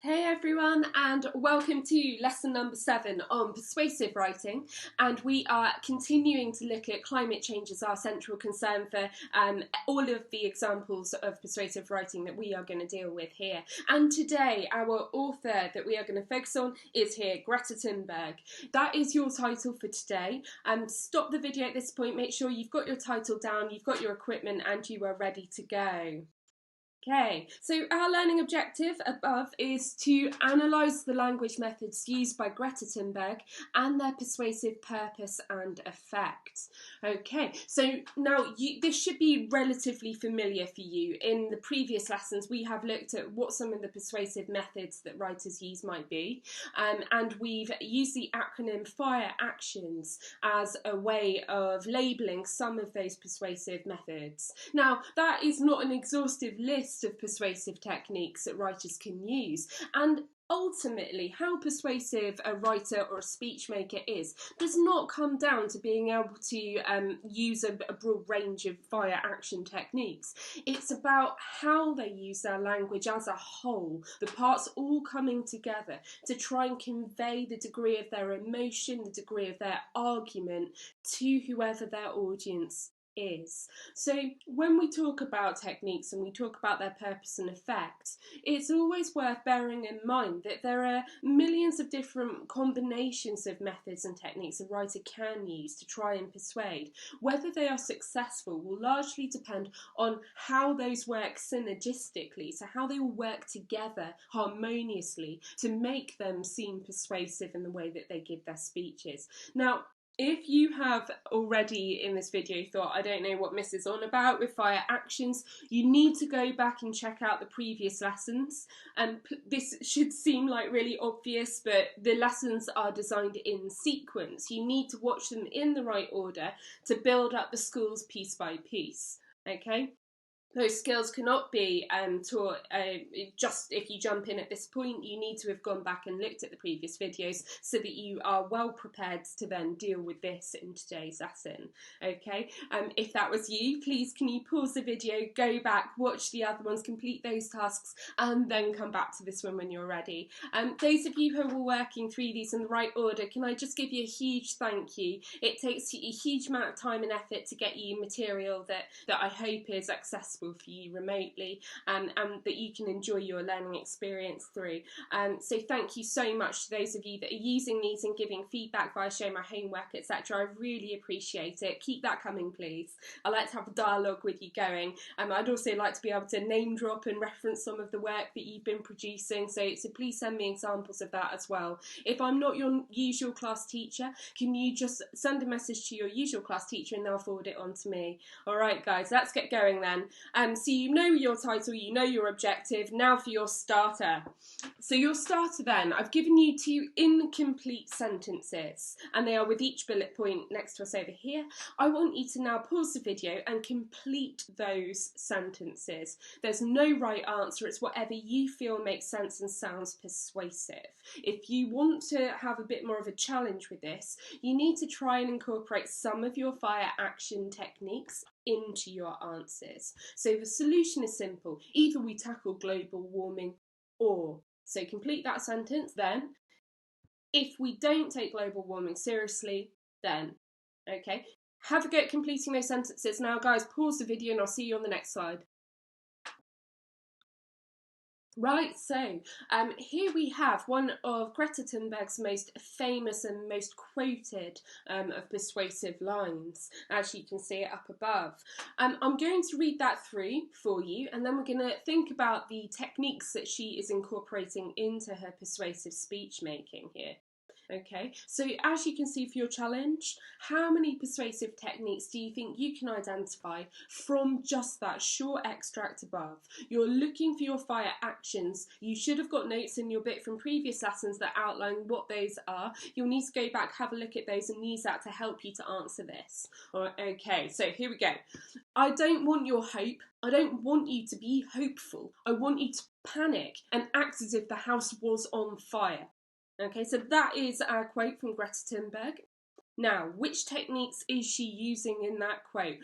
Hey everyone, and welcome to lesson number 7 on persuasive writing, and we are continuing to look at climate change as our central concern for all of the examples of persuasive writing that we are going to deal with here. And today our author that we are going to focus on is here, Greta Tim Beck. That is your title for today. Stop the video at this point, make sure you've got your title down, you've got your equipment, and you are ready to go. Okay, so our learning objective above is to analyse the language methods used by Greta Tim Beck and their persuasive purpose and effect. Okay, so now this should be relatively familiar for you. In the previous lessons, we have looked at what some of the persuasive methods that writers use might be, and we've used the acronym FIRE actions as a way of labelling some of those persuasive methods. Now, that is not an exhaustive list of persuasive techniques that writers can use, and ultimately how persuasive a writer or a speech maker is does not come down to being able to use a broad range of FIRE action techniques. It's about how they use their language as a whole, the parts all coming together to try and convey the degree of their emotion, the degree of their argument to whoever their audience is. So when we talk about techniques and we talk about their purpose and effect, it's always worth bearing in mind that there are millions of different combinations of methods and techniques a writer can use to try and persuade. Whether they are successful will largely depend on how those work synergistically, so how they all work together harmoniously to make them seem persuasive in the way that they give their speeches. Now, if you have already in this video thought, I don't know what Miss is on about with FIRE actions, you need to go back and check out the previous lessons. This should seem like really obvious, but the lessons are designed in sequence. You need to watch them in the right order to build up the skills piece by piece. Okay? Those skills cannot be taught just if you jump in at this point. You need to have gone back and looked at the previous videos so that you are well prepared to then deal with this in today's lesson. Okay, if that was you, please can you pause the video, go back, watch the other ones, complete those tasks, and then come back to this one when you're ready. Those of you who were working through these in the right order, can I just give you a huge thank you? It takes a huge amount of time and effort to get you material that I hope is accessible for you remotely, and that you can enjoy your learning experience through. So thank you so much to those of you that are using these and giving feedback via showing my homework, etc. I really appreciate it. Keep that coming, please. I like to have a dialogue with you going. I'd also like to be able to name drop and reference some of the work that you've been producing, so please send me examples of that as well. If I'm not your usual class teacher, can you just send a message to your usual class teacher and they'll forward it on to me. Alright guys, let's get going then. So you know your title, you know your objective, now for your starter. So your starter then, I've given you 2 incomplete sentences, and they are with each bullet point next to us over here. I want you to now pause the video and complete those sentences. There's no right answer, it's whatever you feel makes sense and sounds persuasive. If you want to have a bit more of a challenge with this, you need to try and incorporate some of your FIRE action techniques into your answers. So the solution is simple. Either we tackle global warming or. So complete that sentence, then. If we don't take global warming seriously, then. Okay. Have a go at completing those sentences. Now guys, pause the video and I'll see you on the next slide. Right, so here we have one of Greta Tim Beck's most famous and most quoted of persuasive lines, as you can see it up above. I'm going to read that through for you, and then we're going to think about the techniques that she is incorporating into her persuasive speech making here. Okay, so as you can see for your challenge, how many persuasive techniques do you think you can identify from just that short extract above? You're looking for your FIRE actions. You should have got notes in your bit from previous lessons that outline what those are. You'll need to go back, have a look at those and use that to help you to answer this. Okay, so here we go. I don't want your hope. I don't want you to be hopeful. I want you to panic and act as if the house was on fire. Okay, so that is our quote from Greta Tim Beck. Now, which techniques is she using in that quote?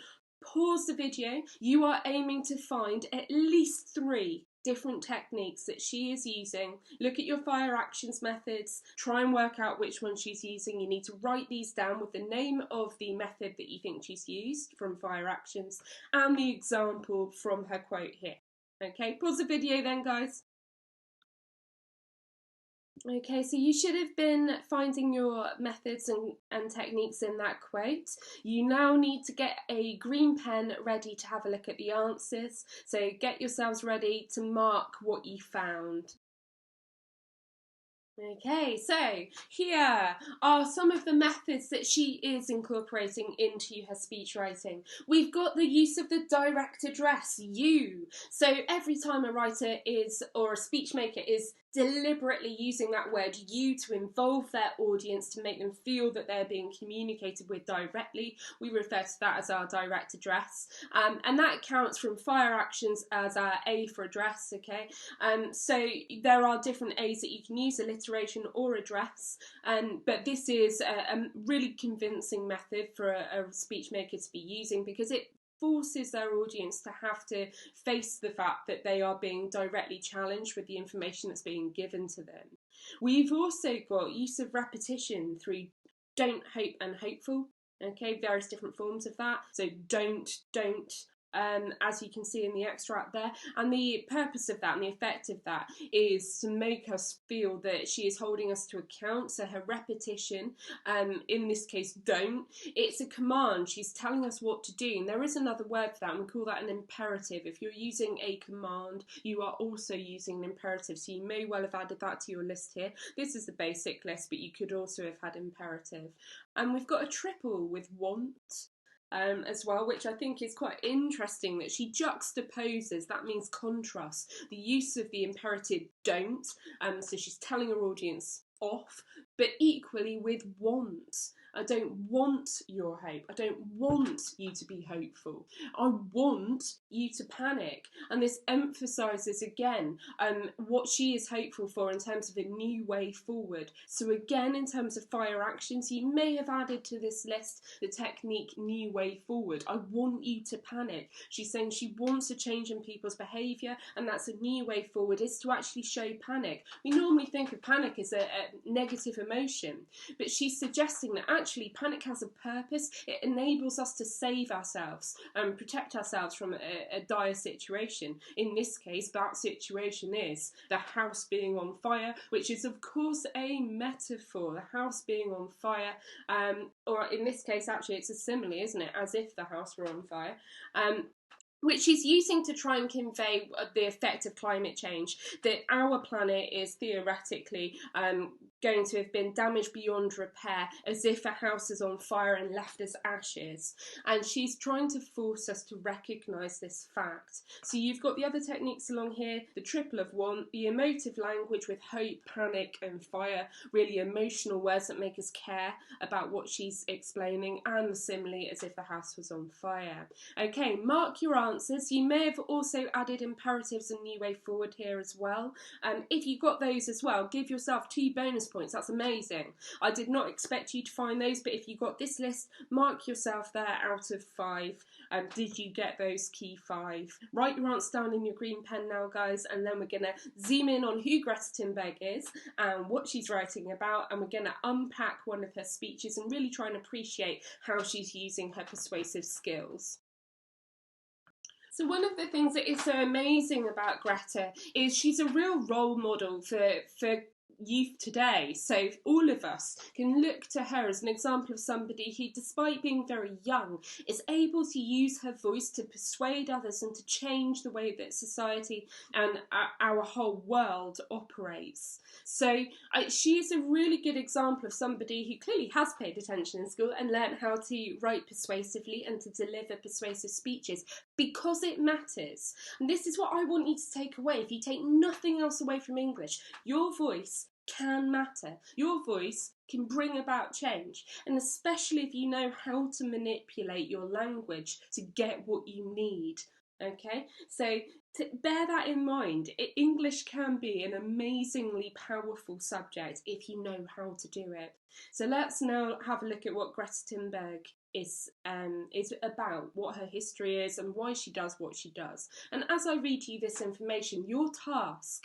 Pause the video. You are aiming to find at least 3 different techniques that she is using. Look at your fire actions methods, try and work out which one she's using. You need to write these down with the name of the method that you think she's used from fire actions and the example from her quote here. Okay, pause the video then, guys. Okay, so you should have been finding your methods and techniques in that quote. You now need to get a green pen ready to have a look at the answers. So get yourselves ready to mark what you found. Okay, so here are some of the methods that she is incorporating into her speech writing. We've got the use of the direct address, you. So every time a writer is, or a speech maker is deliberately using that word you to involve their audience, to make them feel that they're being communicated with directly, we refer to that as our direct address. And that counts from fire actions as our A for address, okay? So there are different A's that you can use, alliteration or address, but this is a really convincing method for a speech maker to be using, because it forces their audience to have to face the fact that they are being directly challenged with the information that's being given to them. We've also got use of repetition through don't, hope and hopeful. Okay, various different forms of that. So don't, as you can see in the extract there. And the purpose of that and the effect of that is to make us feel that she is holding us to account. So her repetition, in this case, don't, it's a command. She's telling us what to do. And there is another word for that, and we call that an imperative. If you're using a command, you are also using an imperative. So you may well have added that to your list here. This is the basic list, but you could also have had imperative. And we've got a triple with want. As well, which I think is quite interesting, that she juxtaposes, that means contrast, the use of the imperative don't, so she's telling her audience off, but equally with want. I don't want your hope. I don't want you to be hopeful. I want you to panic. And this emphasises again what she is hopeful for in terms of a new way forward. So again, in terms of fire actions, you may have added to this list the technique new way forward. I want you to panic. She's saying she wants a change in people's behaviour, and that's a new way forward, is to actually show panic. We normally think of panic as a negative emotion, but she's suggesting that actually panic has a purpose. It enables us to save ourselves and protect ourselves from a dire situation. In this case, that situation is the house being on fire, which is of course a metaphor, the house being on fire, or in this case actually it's a simile, isn't it, as if the house were on fire, which is using to try and convey the effect of climate change, that our planet is theoretically going to have been damaged beyond repair, as if a house is on fire and left as ashes. And she's trying to force us to recognise this fact. So you've got the other techniques along here, the triple of want, the emotive language with hope, panic and fire, really emotional words that make us care about what she's explaining, and the simile as if the house was on fire. Okay, mark your answers. You may have also added imperatives and new way forward here as well. If you got those as well, give yourself 2 bonus points. That's amazing. I did not expect you to find those, but if you got this list, mark yourself there out of 5. Did you get those key 5? Write your answer down in your green pen now, guys, and then we're going to zoom in on who Greta Tim Beck is and what she's writing about, and we're going to unpack one of her speeches and really try and appreciate how she's using her persuasive skills. So one of the things that is so amazing about Greta is she's a real role model for youth today. So all of us can look to her as an example of somebody who, despite being very young, is able to use her voice to persuade others and to change the way that society and our whole world operates. So she is a really good example of somebody who clearly has paid attention in school and learned how to write persuasively and to deliver persuasive speeches, because it matters. And this is what I want you to take away. If you take nothing else away from English, your voice can matter. Your voice can bring about change, and especially if you know how to manipulate your language to get what you need. Okay, so to bear that in mind, English can be an amazingly powerful subject if you know how to do it. So let's now have a look at what Greta Tim Beck is about, what her history is and why she does what she does. And as I read you this information, your task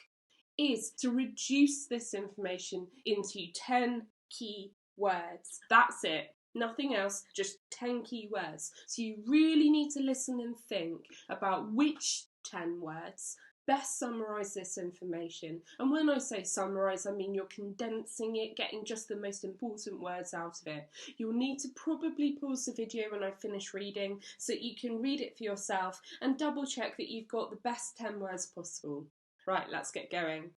is to reduce this information into 10 key words. That's it. Nothing else, just 10 key words. So you really need to listen and think about which 10 words best summarise this information. And when I say summarise, I mean you're condensing it, getting just the most important words out of it. You'll need to probably pause the video when I finish reading so that you can read it for yourself and double check that you've got the best 10 words possible. Right, let's get going.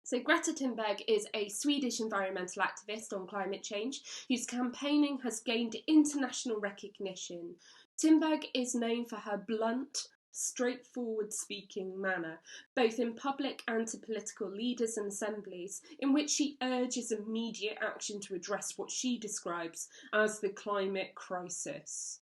So Greta Tim Beck is a Swedish environmental activist on climate change whose campaigning has gained international recognition. Tim Beck is known for her blunt, straightforward speaking manner, both in public and to political leaders and assemblies, in which she urges immediate action to address what she describes as the climate crisis.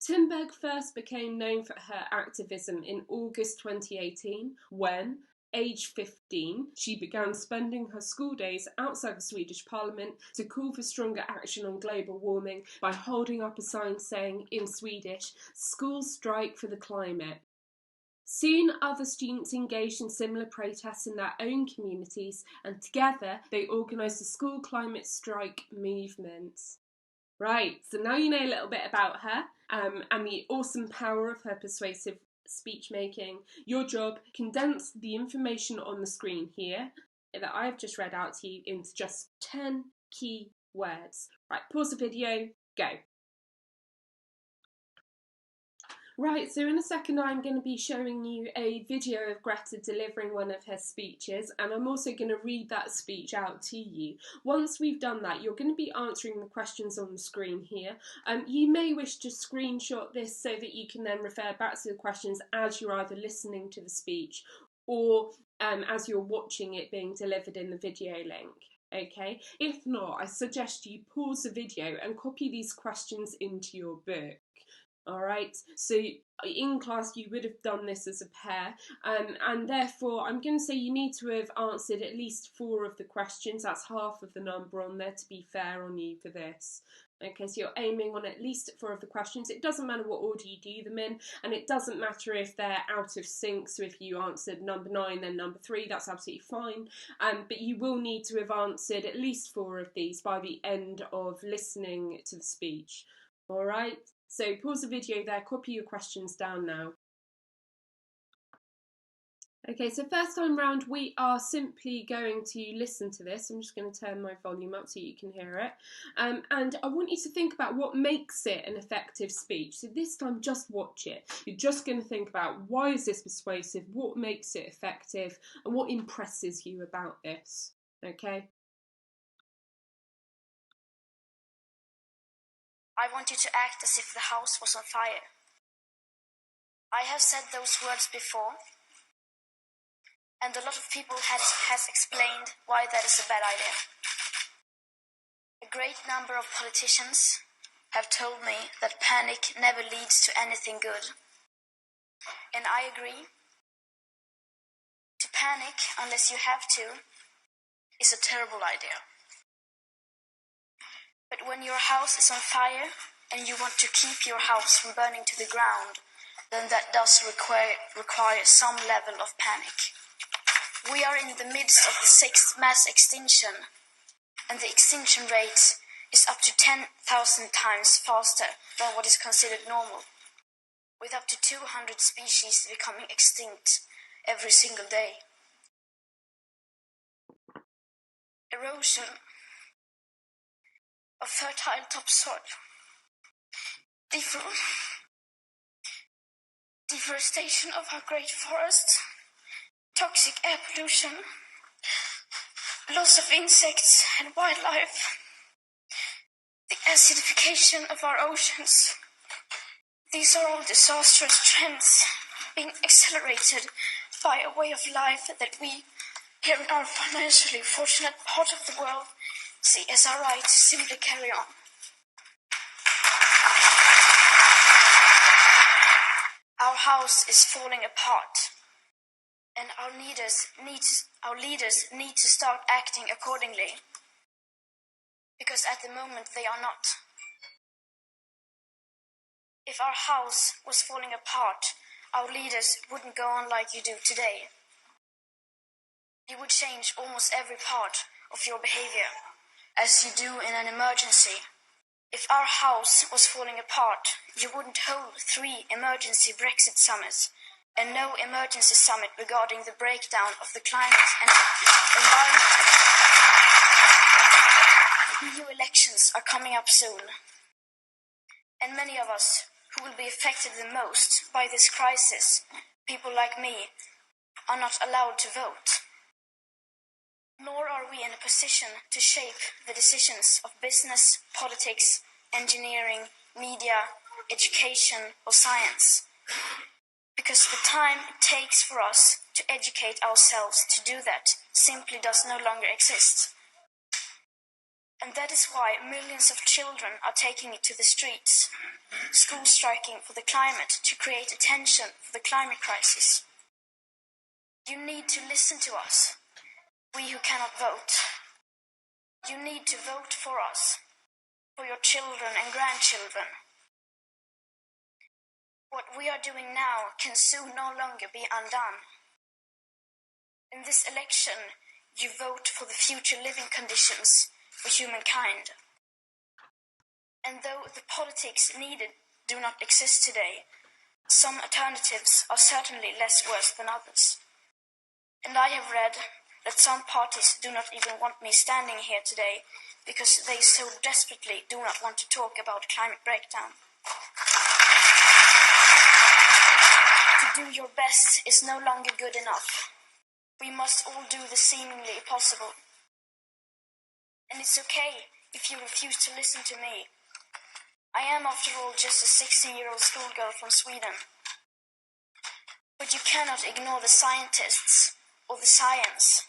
Tim Beck first became known for her activism in August 2018 when, aged 15, she began spending her school days outside the Swedish Parliament to call for stronger action on global warming by holding up a sign saying, in Swedish, "Schools strike for the climate." Soon other students engaged in similar protests in their own communities, and together they organised a school climate strike movement. Right, so now you know a little bit about her and the awesome power of her persuasive speech making. Your job, condense the information on the screen here that I've just read out to you into just 10 key words. Right, pause the video, go. Right, so in a second I'm going to be showing you a video of Greta delivering one of her speeches, and I'm also going to read that speech out to you. Once we've done that, you're going to be answering the questions on the screen here. You may wish to screenshot this so that you can then refer back to the questions as you're either listening to the speech or as you're watching it being delivered in the video link. Okay, if not, I suggest you pause the video and copy these questions into your book. Alright, so in class you would have done this as a pair, and therefore I'm going to say you need to have answered at least 4 of the questions. That's half of the number on there, to be fair on you for this. Okay, so you're aiming on at least 4 of the questions. It doesn't matter what order you do them in, and it doesn't matter if they're out of sync, so if you answered number 9 then number 3, that's absolutely fine, but you will need to have answered at least 4 of these by the end of listening to the speech. Alright? So pause the video there, copy your questions down now. Okay, so first time round we are simply going to listen to this. I'm just going to turn my volume up so you can hear it. And I want you to think about what makes it an effective speech. So this time just watch it. You're just going to think about why is this persuasive, what makes it effective, and what impresses you about this. Okay? I want you to act as if the house was on fire. I have said those words before, and a lot of people has explained why that is a bad idea. A great number of politicians have told me that panic never leads to anything good. And I agree. To panic unless you have to is a terrible idea. But when your house is on fire and you want to keep your house from burning to the ground, then that does require some level of panic. We are in the midst of the 6th mass extinction, and the extinction rate is up to 10,000 times faster than what is considered normal, with up to 200 species becoming extinct every single day. Erosion of fertile topsoil, deforestation of our great forests, toxic air pollution, loss of insects and wildlife, the acidification of our oceans. These are all disastrous trends being accelerated by a way of life that we, here in our financially fortunate part of the world, see as our right to simply carry on. Our house is falling apart, and our leaders need to start acting accordingly, because at the moment they are not. If our house was falling apart, our leaders wouldn't go on like you do today. You would change almost every part of your behavior, as you do in an emergency. If our house was falling apart, you wouldn't hold 3 emergency Brexit summits and no emergency summit regarding the breakdown of the climate and environment. The EU elections are coming up soon, and many of us who will be affected the most by this crisis, people like me, are not allowed to vote. Nor are we in a position to shape the decisions of business, politics, engineering, media, education, or science. Because the time it takes for us to educate ourselves to do that simply does no longer exist. And that is why millions of children are taking it to the streets, school striking for the climate to create attention for the climate crisis. You need to listen to us, we who cannot vote. You need to vote for us, for your children and grandchildren. What we are doing now can soon no longer be undone. In this election, you vote for the future living conditions for humankind. And though the politics needed do not exist today, some alternatives are certainly less worse than others. And I have read that some parties do not even want me standing here today because they so desperately do not want to talk about climate breakdown. To do your best is no longer good enough. We must all do the seemingly impossible. And it's okay if you refuse to listen to me. I am, after all, just a 16-year-old schoolgirl from Sweden. But you cannot ignore the scientists, or the science,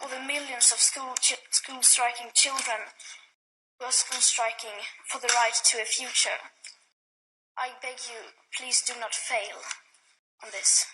or the millions of school striking children who are school striking for the right to a future. I beg you, please do not fail on this.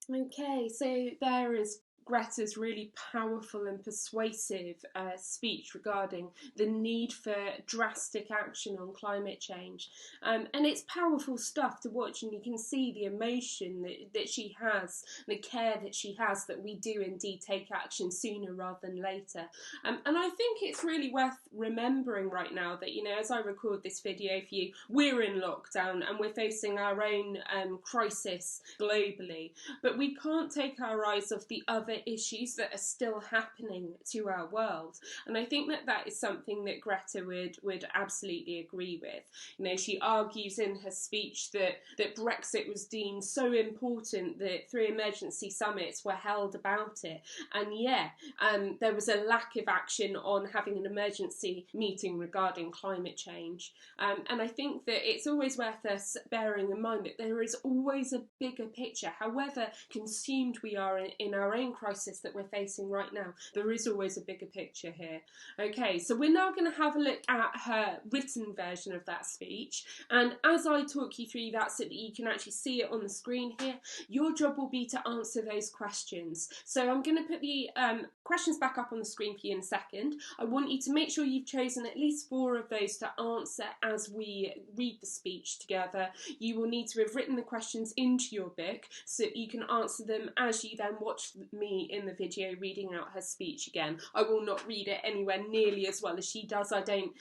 Okay, so there is Greta's really powerful and persuasive speech regarding the need for drastic action on climate change. And it's powerful stuff to watch, and you can see the emotion that she has, the care that she has, that we do indeed take action sooner rather than later. And I think it's really worth remembering right now that, you know, as I record this video for you, we're in lockdown and we're facing our own crisis globally. But we can't take our eyes off the other issues that are still happening to our world. And I think that is something that Greta would absolutely agree with. You know, she argues in her speech that Brexit was deemed so important that 3 emergency summits were held about it. And there was a lack of action on having an emergency meeting regarding climate change. And I think that it's always worth us bearing in mind that there is always a bigger picture. However consumed we are in our own crisis that we're facing right now, there is always a bigger picture here. Okay, so we're now going to have a look at her written version of that speech, and as I talk you through that so that you can actually see it on the screen here, your job will be to answer those questions. So I'm going to put the questions back up on the screen for you in a second. I want you to make sure you've chosen at least 4 of those to answer as we read the speech together. You will need to have written the questions into your book so that you can answer them as you then watch me in the video reading out her speech again. I will not read it anywhere nearly as well as she does. I don't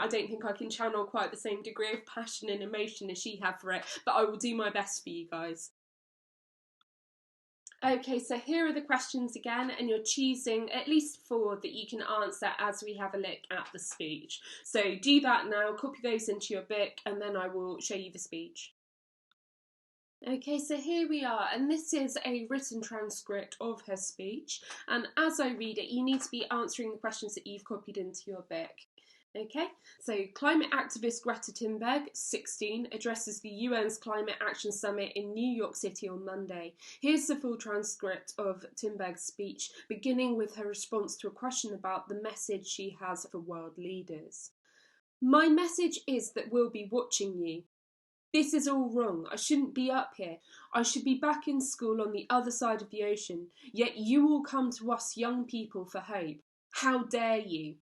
think I can channel quite the same degree of passion and emotion as she had for it, but I will do my best for you guys. Okay, so here are the questions again, and you're choosing at least 4 that you can answer as we have a look at the speech. So do that now, copy those into your book, and then I will show you the speech. Okay, so here we are, and this is a written transcript of her speech, and as I read it, you need to be answering the questions that you've copied into your book. Okay, so climate activist Greta Tim Beck, 16, addresses the UN's Climate Action Summit in New York City on Monday. Here's the full transcript of Tim Beck's speech, beginning with her response to a question about the message she has for world leaders. My message is that we'll be watching you. This is all wrong. I shouldn't be up here. I should be back in school on the other side of the ocean. Yet you all come to us young people for hope. How dare you?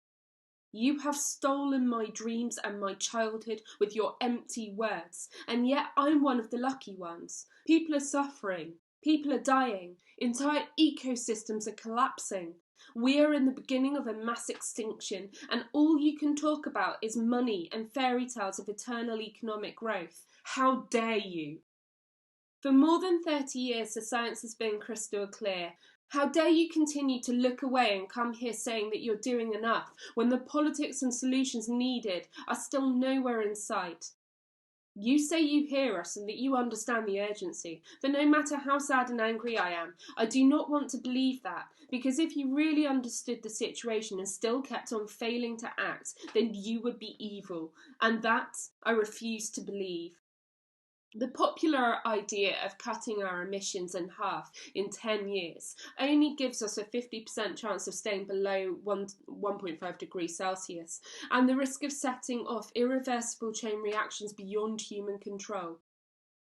You have stolen my dreams and my childhood with your empty words, and yet I'm one of the lucky ones. People are suffering. People are dying. Entire ecosystems are collapsing. We are in the beginning of a mass extinction, and all you can talk about is money and fairy tales of eternal economic growth. How dare you? For more than 30 years, the science has been crystal clear. How dare you continue to look away and come here saying that you're doing enough when the politics and solutions needed are still nowhere in sight? You say you hear us and that you understand the urgency, but no matter how sad and angry I am, I do not want to believe that, because if you really understood the situation and still kept on failing to act, then you would be evil, and that I refuse to believe. The popular idea of cutting our emissions in half in 10 years only gives us a 50% chance of staying below 1.5 degrees Celsius, and the risk of setting off irreversible chain reactions beyond human control.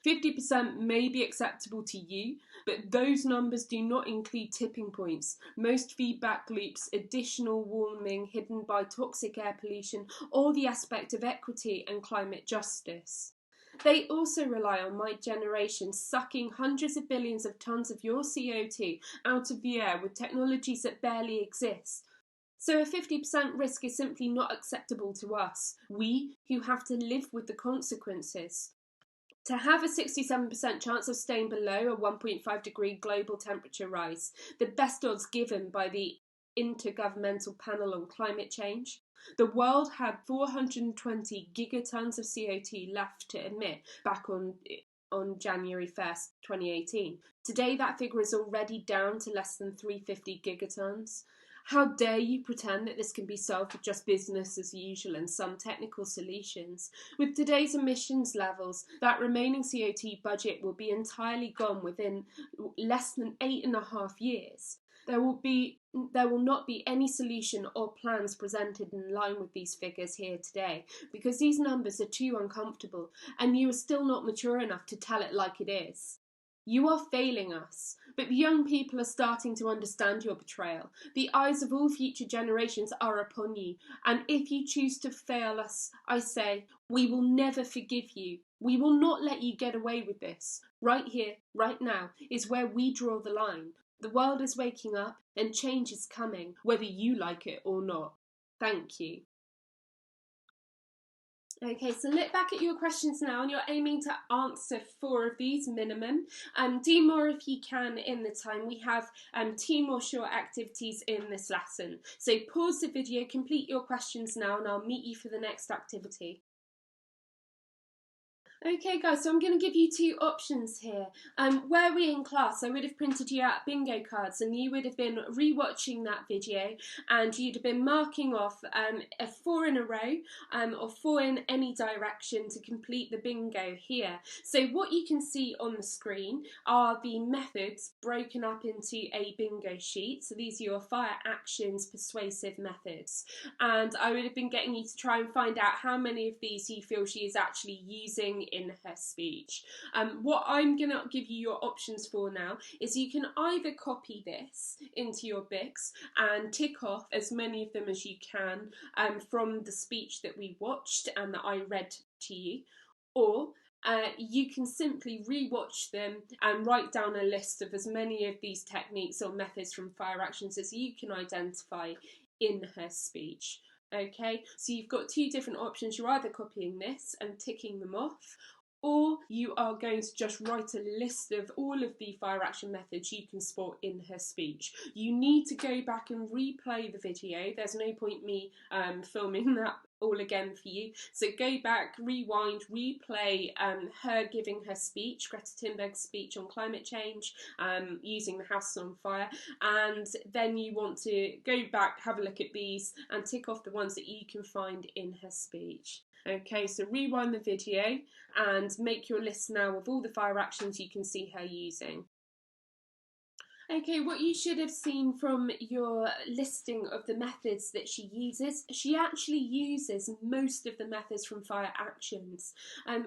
50% may be acceptable to you, but those numbers do not include tipping points, most feedback loops, additional warming hidden by toxic air pollution, or the aspect of equity and climate justice. They also rely on my generation sucking hundreds of billions of tonnes of your CO2 out of the air with technologies that barely exist. So a 50% risk is simply not acceptable to us, we who have to live with the consequences. To have a 67% chance of staying below a 1.5 degree global temperature rise, the best odds given by the Intergovernmental Panel on Climate Change, the world had 420 gigatons of CO2 left to emit back on January 1st, 2018. Today that figure is already down to less than 350 gigatons. How dare you pretend that this can be solved with just business as usual and some technical solutions? With today's emissions levels, that remaining CO2 budget will be entirely gone within less than 8.5 years. There will not be any solution or plans presented in line with these figures here today, because these numbers are too uncomfortable, and you are still not mature enough to tell it like it is. You are failing us, but the young people are starting to understand your betrayal. The eyes of all future generations are upon you, and if you choose to fail us, I say, we will never forgive you. We will not let you get away with this. Right here, right now, is where we draw the line. The world is waking up, and change is coming, whether you like it or not. Thank you. Okay, so look back at your questions now, and you're aiming to answer 4 of these minimum. Do more if you can in the time. We have 2 more short activities in this lesson. So pause the video, complete your questions now, and I'll meet you for the next activity. Okay guys, so I'm going to give you 2 options here. Were we in class, I would have printed you out bingo cards and you would have been re-watching that video and you'd have been marking off a 4 in a row or 4 in any direction to complete the bingo here. So what you can see on the screen are the methods broken up into a bingo sheet. So these are your fire, actions, persuasive methods. And I would have been getting you to try and find out how many of these you feel she is actually using in her speech. What I'm going to give you your options for now is you can either copy this into your Bix and tick off as many of them as you can from the speech that we watched and that I read to you, or you can simply re-watch them and write down a list of as many of these techniques or methods from fire actions as you can identify in her speech. Okay, so you've got 2 different options. You're either copying this and ticking them off, or you are going to just write a list of all of the fire action methods you can spot in her speech. You need to go back and replay the video. There's no point me filming that all again for you. So go back, rewind, replay her giving her speech, Greta Tim Beck's speech on climate change, using the house on fire, and then you want to go back, have a look at these and tick off the ones that you can find in her speech. Okay, so rewind the video and make your list now of all the fire actions you can see her using. Okay, what you should have seen from your listing of the methods that she uses, she actually uses most of the methods from Fire Actions,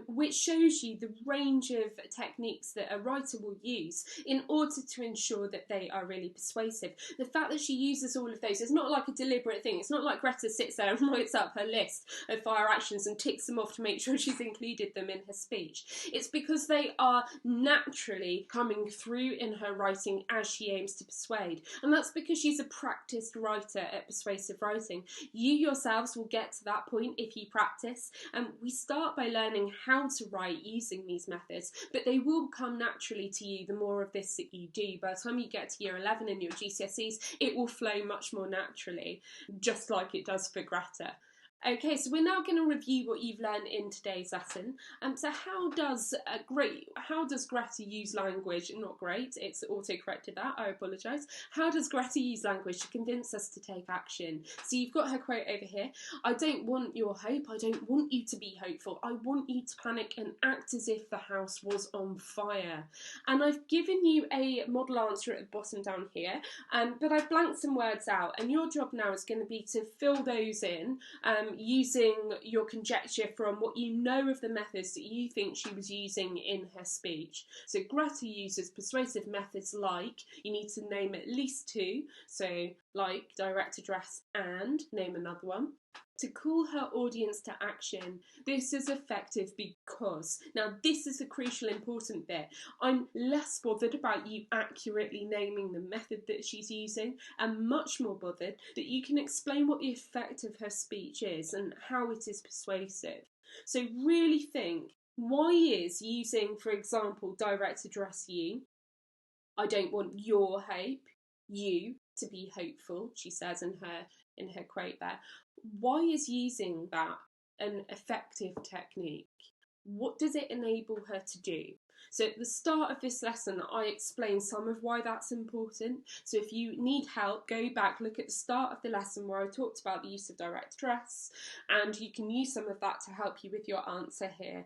which shows you the range of techniques that a writer will use in order to ensure that they are really persuasive. The fact that she uses all of those is not like a deliberate thing. It's not like Greta sits there and writes up her list of Fire Actions and ticks them off to make sure she's included them in her speech. It's because they are naturally coming through in her writing as she aims to persuade. And that's because she's a practiced writer at persuasive writing. You yourselves will get to that point if you practice. And we start by learning how to write using these methods, but they will come naturally to you the more of this that you do. By the time you get to year 11 in your GCSEs, it will flow much more naturally, just like it does for Greta. Okay, so we're now going to review what you've learned in today's lesson. So how does Greta use language? Not great, it's auto-corrected that, I apologise. How does Greta use language to convince us to take action? So you've got her quote over here. I don't want your hope, I don't want you to be hopeful. I want you to panic and act as if the house was on fire. And I've given you a model answer at the bottom down here, but I've blanked some words out, and your job now is going to be to fill those in, using your conjecture from what you know of the methods that you think she was using in her speech. So Greta uses persuasive methods like, you need to name at least two, so like, direct address, and name another one. To call her audience to action. This is effective because, now this is a crucial important bit, I'm less bothered about you accurately naming the method that she's using and much more bothered that you can explain what the effect of her speech is and how it is persuasive. So really think, why is using, for example, direct address you, I don't want your hope, you to be hopeful, she says in her quote there. Why is using that an effective technique? What does it enable her to do? So at the start of this lesson, I explained some of why that's important. So if you need help, go back, look at the start of the lesson where I talked about the use of direct address, and you can use some of that to help you with your answer here.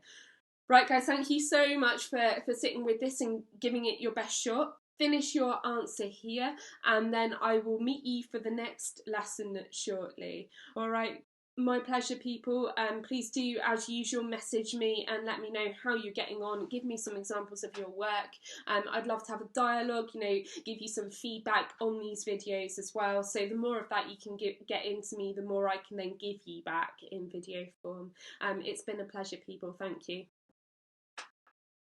Right, guys, thank you so much for sitting with this and giving it your best shot. Finish your answer here, and then I will meet you for the next lesson shortly. All right, my pleasure, people. Please do, as usual, message me and let me know how you're getting on. Give me some examples of your work. I'd love to have a dialogue, give you some feedback on these videos as well. So the more of that you can get into me, the more I can then give you back in video form. It's been a pleasure, people. Thank you.